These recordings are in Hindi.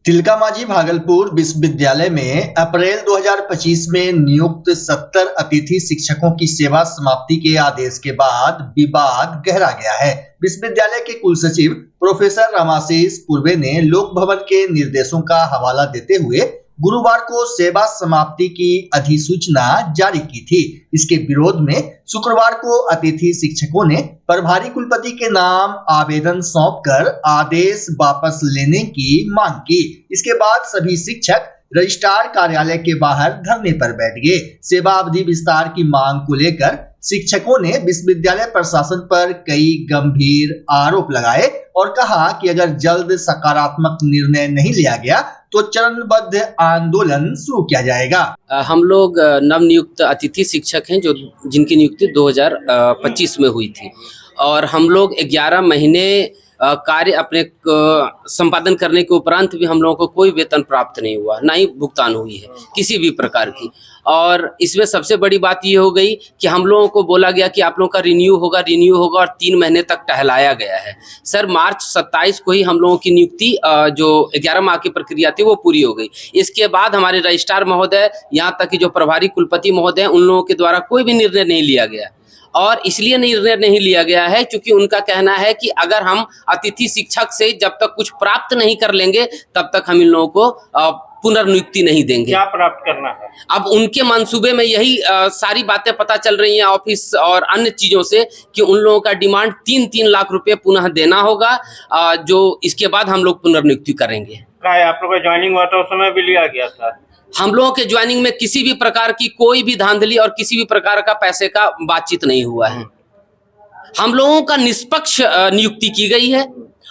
तिलकामाझी भागलपुर विश्वविद्यालय में अप्रैल 2025 में नियुक्त 70 अतिथि शिक्षकों की सेवा समाप्ति के आदेश के बाद विवाद गहरा गया है। विश्वविद्यालय के कुलसचिव प्रोफेसर रामाशीष पूर्वे ने लोक भवन के निर्देशों का हवाला देते हुए गुरुवार को सेवा समाप्ति की अधिसूचना जारी की थी। इसके विरोध में शुक्रवार को अतिथि शिक्षकों ने प्रभारी कुलपति के नाम आवेदन सौंपकर आदेश वापस लेने की मांग की। इसके बाद सभी शिक्षक रजिस्ट्रार कार्यालय के बाहर धरने पर बैठ गए। सेवा अवधि विस्तार की मांग को लेकर शिक्षकों ने विश्वविद्यालय प्रशासन पर कई गंभीर आरोप लगाए और कहा कि अगर जल्द सकारात्मक निर्णय नहीं लिया गया तो चरणबद्ध आंदोलन शुरू किया जाएगा। हम लोग नवनियुक्त अतिथि शिक्षक हैं जिनकी नियुक्ति 2025 में हुई थी और हम लोग 11 महीने कार्य अपने संपादन करने के उपरांत भी हम लोगों को कोई वेतन प्राप्त नहीं हुआ, ना ही भुगतान हुई है किसी भी प्रकार की। और इसमें सबसे बड़ी बात ये हो गई कि हम लोगों को बोला गया कि आप लोगों का रिन्यू होगा और 3 महीने तक टहलाया गया है। सर मार्च 27 को ही हम लोगों की नियुक्ति जो 11 माह की प्रक्रिया थी वो पूरी हो गई। इसके बाद हमारे रजिस्ट्रार महोदय, यहाँ तक कि जो प्रभारी कुलपति महोदय, उन लोगों के द्वारा कोई भी निर्णय नहीं लिया गया। और इसलिए निर्णय नहीं लिया गया है क्योंकि उनका कहना है कि अगर हम अतिथि शिक्षक से जब तक कुछ प्राप्त नहीं कर लेंगे तब तक हम इन लोगों को पुनर्नियुक्ति नहीं देंगे। क्या प्राप्त करना है? अब उनके मंसूबे में यही सारी बातें पता चल रही हैं ऑफिस और अन्य चीजों से कि उन लोगों का डिमांड 3-3 लाख रुपए पुनः देना होगा, जो इसके बाद हम लोग पुनर्नियुक्ति करेंगे। आप लोग का ज्वाइनिंग हुआ था उस समय भी लिया गया था? हम लोगों के ज्वाइनिंग में किसी भी प्रकार की कोई भी धांधली और किसी भी प्रकार का पैसे का बातचीत नहीं हुआ है। हम लोगों का निष्पक्ष नियुक्ति की गई है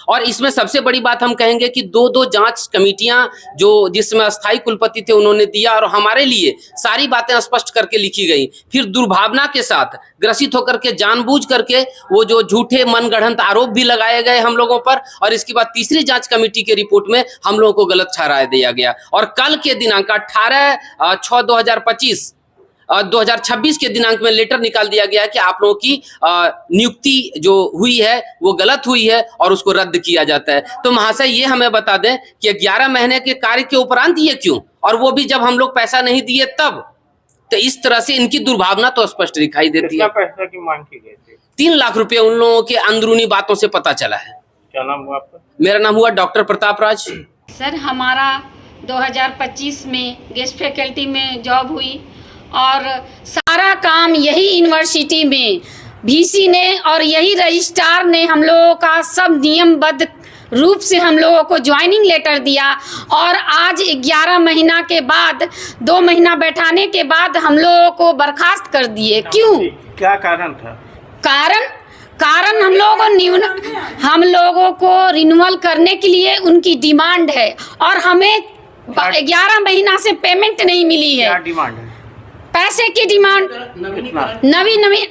और इसमें सबसे बड़ी बात हम कहेंगे कि 2-2 जांच कमेटियां जो जिसमें अस्थायी कुलपति थे उन्होंने दिया और हमारे लिए सारी बातें स्पष्ट करके लिखी गई। फिर दुर्भावना के साथ ग्रसित होकर के जानबूझ करके वो जो झूठे मनगढ़ंत आरोप भी लगाए गए हम लोगों पर, और इसके बाद तीसरी जांच कमेटी के रिपोर्ट में हम लोगों को गलत ठहरा दिया गया। और कल के दिनांक 18/6/2026 के दिनांक में लेटर निकाल दिया गया है कि आप लोगों की नियुक्ति जो हुई है वो गलत हुई है और उसको रद्द किया जाता है। तो महाशय ये हमें बता दें कि 11 महीने के कार्य के उपरांत ये क्यों, और वो भी जब हम लोग पैसा नहीं दिए तब। तो इस तरह से इनकी दुर्भावना तो स्पष्ट दिखाई देती है। पैसा की मांग की गई थी? 3 लाख रुपए उन लोगों के अंदरूनी बातों से पता चला है। क्या नाम हुआ आपका? मेरा नाम हुआ डॉक्टर प्रताप राज। सर हमारा 2025 में गेस्ट फैकल्टी में जॉब हुई और सारा काम यही यूनिवर्सिटी में वीसी ने और यही रजिस्ट्रार ने हम लोगों का सब नियमबद्ध रूप से हम लोगों को ज्वाइनिंग लेटर दिया। और आज 11 महीना के बाद 2 महीना बैठाने के बाद हम लोगों को बर्खास्त कर दिए। क्यों? क्या कारण था? कारण हम लोगों को रिन्यूअल करने के लिए उनकी डिमांड है और हमें 11 महीना से पेमेंट नहीं मिली है। क्या डिमांड है? पैसे की डिमांड,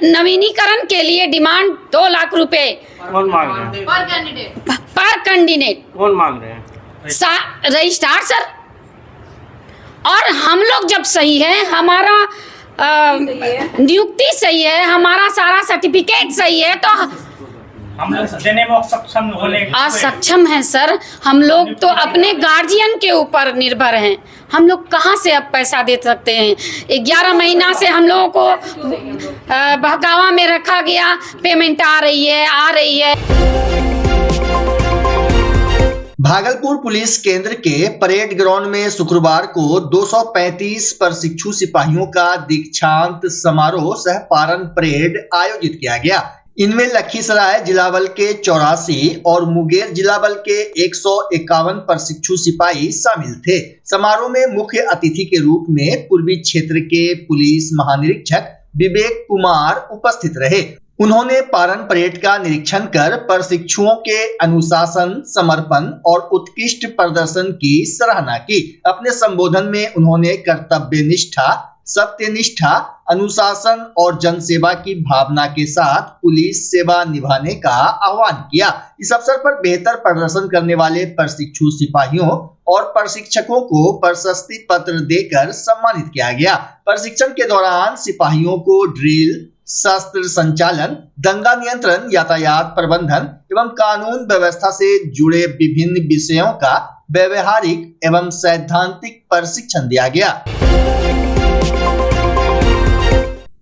नवीनीकरण के लिए डिमांड 2 लाख रुपए। कौन मांग रहे हैं? पर कैंडिडेट। कौन मांग रहे हैं? Registrar sir. और हम लोग जब सही है, हमारा नियुक्ति सही है, हमारा सारा सर्टिफिकेट सही है, तो हम लोग देने में असक्षम है सर। हम लोग तो अपने गार्जियन के ऊपर निर्भर हैं। हम लोग कहाँ से अब पैसा दे सकते हैं? 11 महीना से हम लोगों को बहकावा में रखा गया। पेमेंट आ रही है। भागलपुर पुलिस केंद्र के परेड ग्राउंड में शुक्रवार को 235 प्रशिक्षु सिपाहियों का दीक्षांत समारोह सह पारण परेड आयोजित किया गया। इनमें लखीसराय जिला बल के 84 और मुंगेर जिला बल के 151 प्रशिक्षु सिपाही शामिल थे। समारोह में मुख्य अतिथि के रूप में पूर्वी क्षेत्र के पुलिस महानिरीक्षक विवेक कुमार उपस्थित रहे। उन्होंने पारण परेड का निरीक्षण कर प्रशिक्षुओं के अनुशासन, समर्पण और उत्कृष्ट प्रदर्शन की सराहना की। अपने संबोधन में उन्होंने कर्तव्य निष्ठा, सत्यनिष्ठा, अनुशासन और जनसेवा की भावना के साथ पुलिस सेवा निभाने का आह्वान किया। इस अवसर पर बेहतर प्रदर्शन करने वाले प्रशिक्षु सिपाहियों और प्रशिक्षकों को प्रशस्ति पत्र देकर सम्मानित किया गया। प्रशिक्षण के दौरान सिपाहियों को ड्रिल, शस्त्र संचालन, दंगा नियंत्रण, यातायात प्रबंधन एवं कानून व्यवस्था से जुड़े विभिन्न विषयों का व्यवहारिक एवं सैद्धांतिक प्रशिक्षण दिया गया।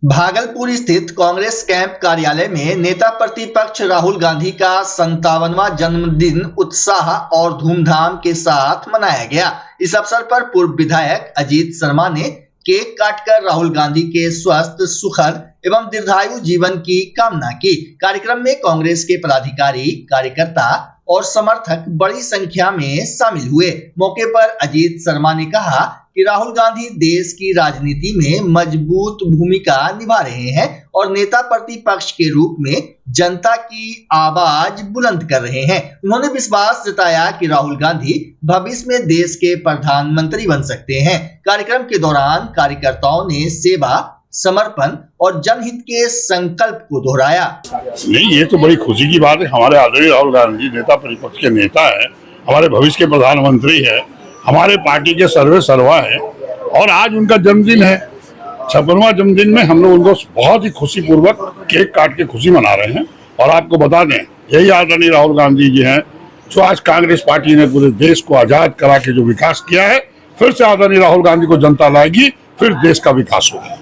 भागलपुर स्थित कांग्रेस कैंप कार्यालय में नेता प्रतिपक्ष राहुल गांधी का 57वां जन्मदिन उत्साह और धूमधाम के साथ मनाया गया। इस अवसर पर पूर्व विधायक अजीत शर्मा ने केक काटकर राहुल गांधी के स्वस्थ, सुखद एवं दीर्घायु जीवन की कामना की। कार्यक्रम में कांग्रेस के पदाधिकारी, कार्यकर्ता और समर्थक बड़ी संख्या में शामिल हुए। मौके पर अजीत शर्मा ने कहा कि राहुल गांधी देश की राजनीति में मजबूत भूमिका निभा रहे हैं और नेता प्रतिपक्ष के रूप में जनता की आवाज बुलंद कर रहे हैं। उन्होंने विश्वास जताया कि राहुल गांधी भविष्य में देश के प्रधानमंत्री बन सकते हैं। कार्यक्रम के दौरान कार्यकर्ताओं ने सेवा, समर्पण और जनहित के संकल्प को दोहराया। नहीं, ये तो बड़ी खुशी की बात है। हमारे आदरणीय राहुल गांधी नेता प्रतिपक्ष के नेता है, हमारे भविष्य के प्रधानमंत्री है, हमारे पार्टी के सर्वे सर्वा है और आज उनका जन्मदिन है। 56वां जन्मदिन में हम लोग उनको बहुत ही खुशी पूर्वक केक काट के खुशी मना रहे हैं। और आपको बता दें, यही आदरणीय राहुल गांधी जी हैं जो आज कांग्रेस पार्टी ने पूरे देश को आजाद करा के जो विकास किया है, फिर से आदरणीय राहुल गांधी को जनता लाएगी, फिर देश का विकास होगा।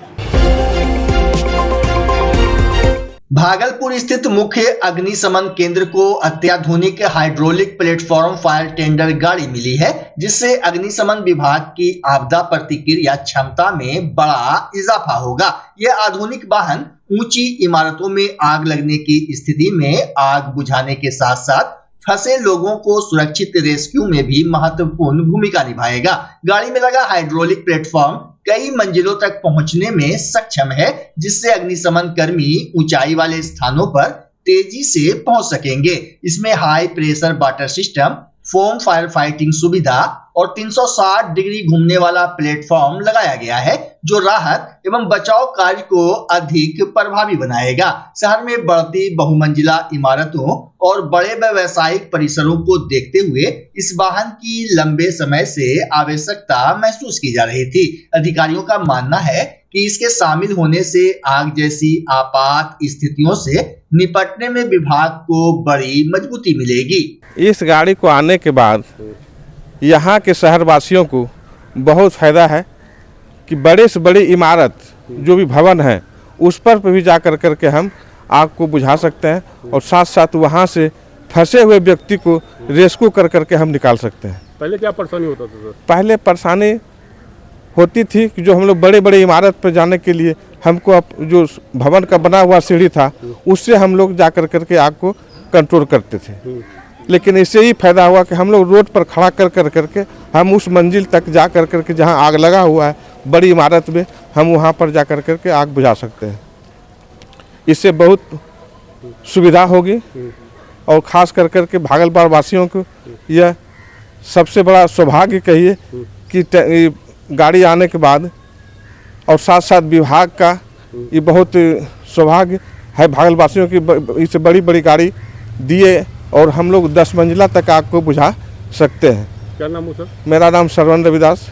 भागलपुर स्थित मुख्य अग्निशमन केंद्र को अत्याधुनिक हाइड्रोलिक प्लेटफॉर्म फायर टेंडर गाड़ी मिली है, जिससे अग्निशमन विभाग की आपदा प्रतिक्रिया क्षमता में बड़ा इजाफा होगा। यह आधुनिक वाहन ऊंची इमारतों में आग लगने की स्थिति में आग बुझाने के साथ साथ फंसे लोगों को सुरक्षित रेस्क्यू में भी महत्वपूर्ण भूमिका निभाएगा। गाड़ी में लगा हाइड्रोलिक प्लेटफॉर्म कई मंजिलों तक पहुंचने में सक्षम है, जिससे अग्निशमन कर्मी ऊंचाई वाले स्थानों पर तेजी से पहुंच सकेंगे। इसमें high pressure water system, foam fire fighting सुविधा और 360 डिग्री घूमने वाला प्लेटफॉर्म लगाया गया है, जो राहत एवं बचाव कार्य को अधिक प्रभावी बनाएगा। शहर में बढ़ती बहुमंजिला इमारतों और बड़े व्यावसायिक परिसरों को देखते हुए इस वाहन की लंबे समय से आवश्यकता महसूस की जा रही थी। अधिकारियों का मानना है कि इसके शामिल होने से आग जैसी आपात स्थितियों से निपटने में विभाग को बड़ी मजबूती मिलेगी। इस गाड़ी को आने के बाद यहाँ के शहरवासियों को बहुत फायदा है कि बड़े से बड़ी इमारत जो भी भवन है उस पर भी जा कर के हम आग को बुझा सकते हैं और साथ साथ वहाँ से फंसे हुए व्यक्ति को रेस्क्यू कर के हम निकाल सकते हैं। पहले क्या परेशानी होता था सर? पहले परेशानी होती थी कि जो हम लोग बड़े बड़े इमारत पर जाने के लिए हमको जो भवन का बना हुआ सीढ़ी था उससे हम लोग जा कर के आग को कंट्रोल करते थे, लेकिन इससे ही फायदा हुआ कि हम लोग रोड पर खड़ा कर के हम उस मंजिल तक जा कर के जहां आग लगा हुआ है बड़ी इमारत में हम वहां पर जा कर के आग बुझा सकते हैं। इससे बहुत सुविधा होगी और ख़ास कर के भागलपुर वासियों को यह सबसे बड़ा सौभाग्य कहिए कि गाड़ी आने के बाद और साथ साथ विभाग का ये बहुत सौभाग्य है। भागलपुर वासियों की इससे बड़ी बड़ी गाड़ी दिए और हम लोग 10 मंजिला तक आग को बुझा सकते हैं। क्या नाम है सर? मेरा नाम श्रवण रविदास।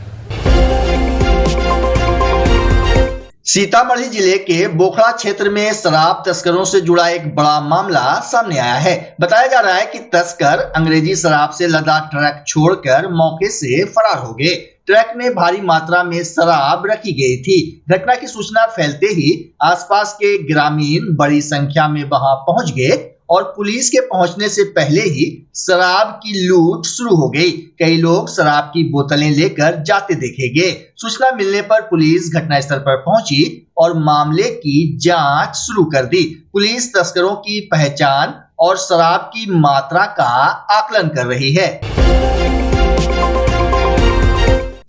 सीतामढ़ी जिले के बोखड़ा क्षेत्र में शराब तस्करों से जुड़ा एक बड़ा मामला सामने आया है। बताया जा रहा है कि तस्कर अंग्रेजी शराब से लदा ट्रक छोड़कर मौके से फरार हो गए। ट्रक में भारी मात्रा में शराब रखी गई थी। घटना की सूचना फैलते ही आसपास के ग्रामीण बड़ी संख्या में वहां पहुंच गए और पुलिस के पहुंचने से पहले ही शराब की लूट शुरू हो गई। कई लोग शराब की बोतलें लेकर जाते देखे गए। सूचना मिलने पर पुलिस घटनास्थल पर पहुंची और मामले की जांच शुरू कर दी। पुलिस तस्करों की पहचान और शराब की मात्रा का आकलन कर रही है।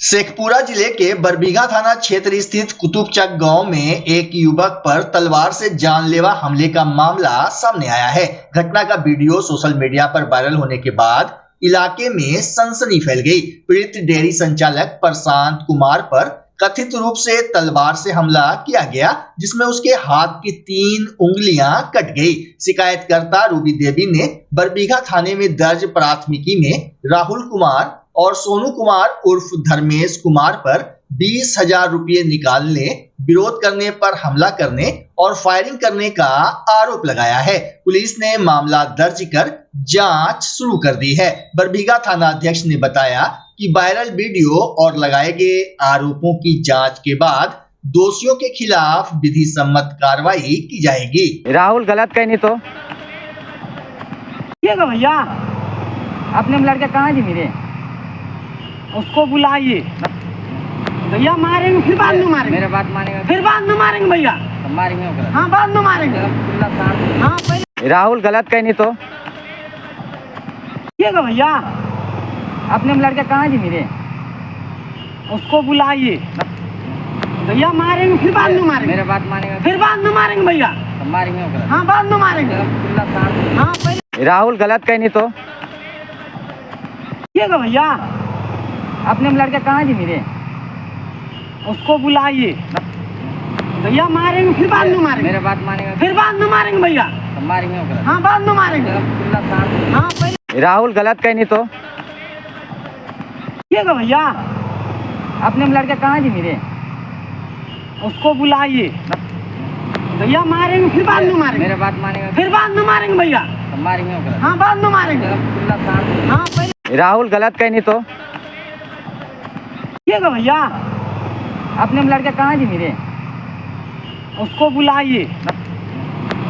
शेखपुरा जिले के बरबीघा थाना क्षेत्र स्थित कुतुबचक गांव में एक युवक पर तलवार से जानलेवा हमले का मामला सामने आया है। घटना का वीडियो सोशल मीडिया पर वायरल होने के बाद इलाके में सनसनी फैल गई। पीड़ित डेयरी संचालक प्रशांत कुमार पर कथित रूप से तलवार से हमला किया गया, जिसमें उसके हाथ की 3 उंगलियां कट गई। शिकायतकर्ता रूबी देवी ने बरबीघा थाने में दर्ज प्राथमिकी में राहुल कुमार और सोनू कुमार उर्फ धर्मेश कुमार पर 20,000 रुपये निकालने, विरोध करने पर हमला करने और फायरिंग करने का आरोप लगाया है। पुलिस ने मामला दर्ज कर जांच शुरू कर दी है। बरबीघा थाना अध्यक्ष ने बताया कि वायरल वीडियो और लगाए गए आरोपों की जांच के बाद दोषियों के खिलाफ विधि सम्मत कार्रवाई की जाएगी। राहुल गलत कहीं नहीं तो भैया अपने लड़के कहाँ जी मेरे, उसको बुलाइए भैया, मारेंगे फिर बाद में मारेंगे, मेरे बात मानेंगे फिर बाद में मारेंगे भैया, मारेंगे हाँ बाद में मारेंगे हाँ पहले। राहुल गलत कहीं नहीं तो भैया अपने लड़के कहाँ जी मेरे, उसको बुलाइए भैया, मारेंगे फिर बाद में मारेंगे, मेरे बात मानेंगे फिर बाद में मारेंगे भैया, मारेंगे हाँ बाद में मारेंगे हाँ पहले। राहुल गलत कहीं नहीं तो भैया अपने लड़के कहाँ जी मेरे, उसको बुलाइए भैया, मारेंगे फिर बाद में मारेंगे, मेरे बात मानेंगे फिर बाद में मारेंगे भैया, मारेंगे हाँ बाद में मारेंगे हाँ पहले। राहुल गलत कहीं नहीं तो भैया अपने लड़के कहाँ जी मेरे, उसको बुलाइए भैया, मारेंगे फिर बाद में मारेंगे, मेरे बात मानेंगे फिर बाद में मारेंगे भैया, मारेंगे हाँ बाद में मारेंगे हाँ पहले। राहुल गलत कहीं नहीं तो भैया अपने लड़के कहाँ जी मेरे, उसको बुलाइए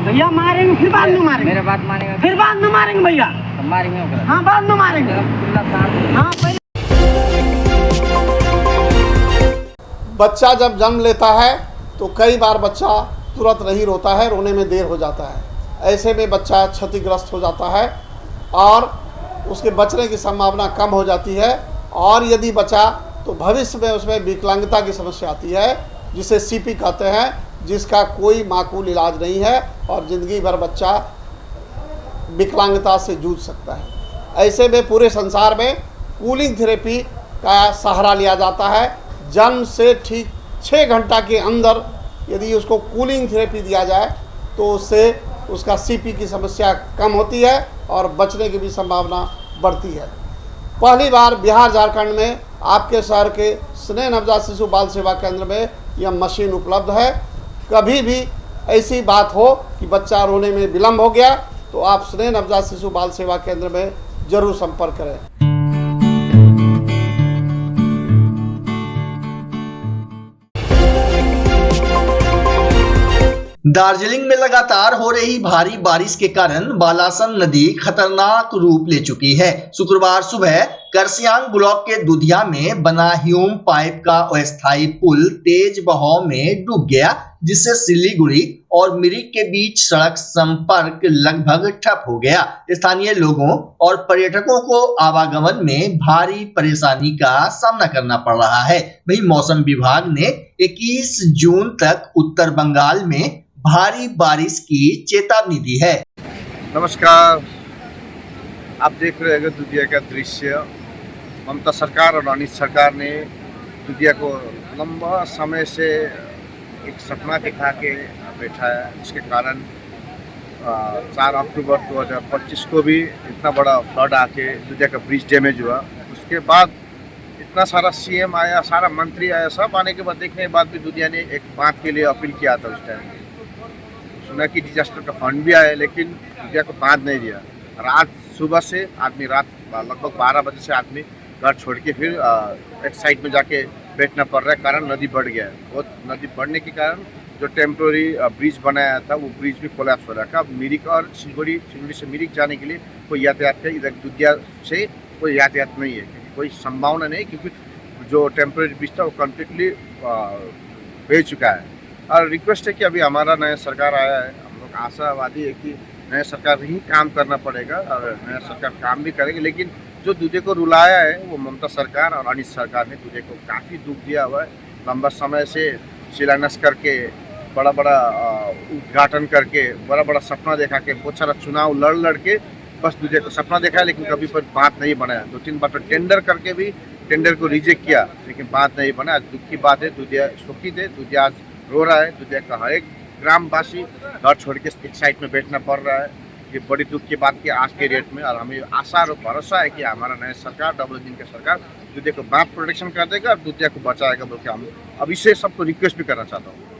भैया, मारेंगे फिर बाद में मारेंगे, मेरे बात मानेंगे फिर बाद में मारेंगे भैया, मारेंगे हाँ बाद में मारेंगे हाँ पहले। बच्चा जब जन्म लेता है तो कई बार बच्चा तुरंत नहीं रोता है, रोने में देर हो जाता है। ऐसे में बच्चा क्षतिग्रस्त हो जाता है और उसके बचने की संभावना कम हो जाती है, और यदि बचा तो भविष्य में उसमें विकलांगता की समस्या आती है, जिसे सीपी कहते हैं, जिसका कोई माकूल इलाज नहीं है और ज़िंदगी भर बच्चा विकलांगता से जूझ सकता है। ऐसे में पूरे संसार में कूलिंग थेरेपी का सहारा लिया जाता है। जन्म से ठीक 6 घंटा के अंदर यदि उसको कूलिंग थेरेपी दिया जाए तो उससे उसका सीपी की समस्या कम होती है और बचने की भी संभावना बढ़ती है। पहली बार बिहार झारखंड में आपके शहर के स्नेह नवजात शिशु बाल सेवा केंद्र में यह मशीन उपलब्ध है। कभी भी ऐसी बात हो कि बच्चा रोने में विलम्ब हो गया तो आप स्नेह नवजात शिशु बाल सेवा केंद्र में जरूर संपर्क करें। दार्जिलिंग में लगातार हो रही भारी बारिश के कारण बालासन नदी खतरनाक रूप ले चुकी है। शुक्रवार सुबह करसियांग ब्लॉक के दुधिया में बना ह्यूम पाइप का अस्थायी पुल तेज बहाव में डूब गया, जिससे सिलीगुड़ी और मिरिक के बीच सड़क संपर्क लगभग ठप हो गया। स्थानीय लोगों और पर्यटकों को आवागमन में भारी परेशानी का सामना करना पड़ रहा है। वहीं मौसम विभाग ने 21 जून तक उत्तर बंगाल में भारी बारिश की चेतावनी दी है। नमस्कार, आप देख रहे हैं दुधिया का दृश्य। ममता सरकार और अनिल सरकार ने दुधिया को लंबा समय से एक सपना दिखा के बैठा है, जिसके कारण 4 अक्टूबर 2025 को भी इतना बड़ा फ्लड आके दुधिया का ब्रिज डैमेज हुआ। उसके बाद इतना सारा सीएम आया, सारा मंत्री आया, सब आने के बाद देखने के बाद भी दुधिया ने एक बात के लिए अपील किया था। उस टाइम सुना कि डिजास्टर का फंड भी आया, लेकिन दुधिया को बांध नहीं दिया। रात सुबह से आदमी रात लगभग 12 बजे से आदमी घर छोड़ के फिर एक साइड में जाके बैठना पड़ रहा है, कारण नदी बढ़ गया है। वो नदी बढ़ने के कारण जो टेम्प्रोरी ब्रिज बनाया था वो ब्रिज भी कोलैप्स हो रहा था। मिरिक और सिलीगुड़ी से मिरिक जाने के लिए कोई यातायात है, इधर दुधिया से कोई यातायात नहीं है, क्योंकि कोई संभावना नहीं, क्योंकि जो टेम्प्रोरी ब्रिज था वो कम्प्लीटली बह चुका है। और रिक्वेस्ट है कि अभी हमारा नया सरकार आया है, हम लोग आशावादी है कि नया सरकार ही काम करना पड़ेगा और नया सरकार काम भी करेगी। लेकिन जो दुधिया को रुलाया है वो ममता सरकार और अनिल सरकार ने दुधिया को काफ़ी दुख दिया हुआ है। लंबा समय से शिलान्यास करके बड़ा बड़ा उद्घाटन करके बड़ा बड़ा सपना देखा के बहुत सारा चुनाव लड़ के बस दुधिया को सपना देखा है, लेकिन कभी पर बात नहीं बनाया। 2-3 बार तो टेंडर करके भी टेंडर को रिजेक्ट किया, लेकिन बात नहीं बना। दुख की बात है, दुधिया शोकित है, दुधिया आज रो रहा है। दुधिया का हर एक ग्रामवासी घर छोड़ के एक साइड में बैठना पड़ रहा है। ये बड़ी दुख की बात की आज के डेट में। और हमें आशा और भरोसा है कि हमारा नया सरकार डबल इंजन का सरकार दूधिया को बात प्रोटेक्शन कर देगा और दूधिया को बचाएगा, बोल के हम अभी से सबको रिक्वेस्ट भी करना चाहता हूँ।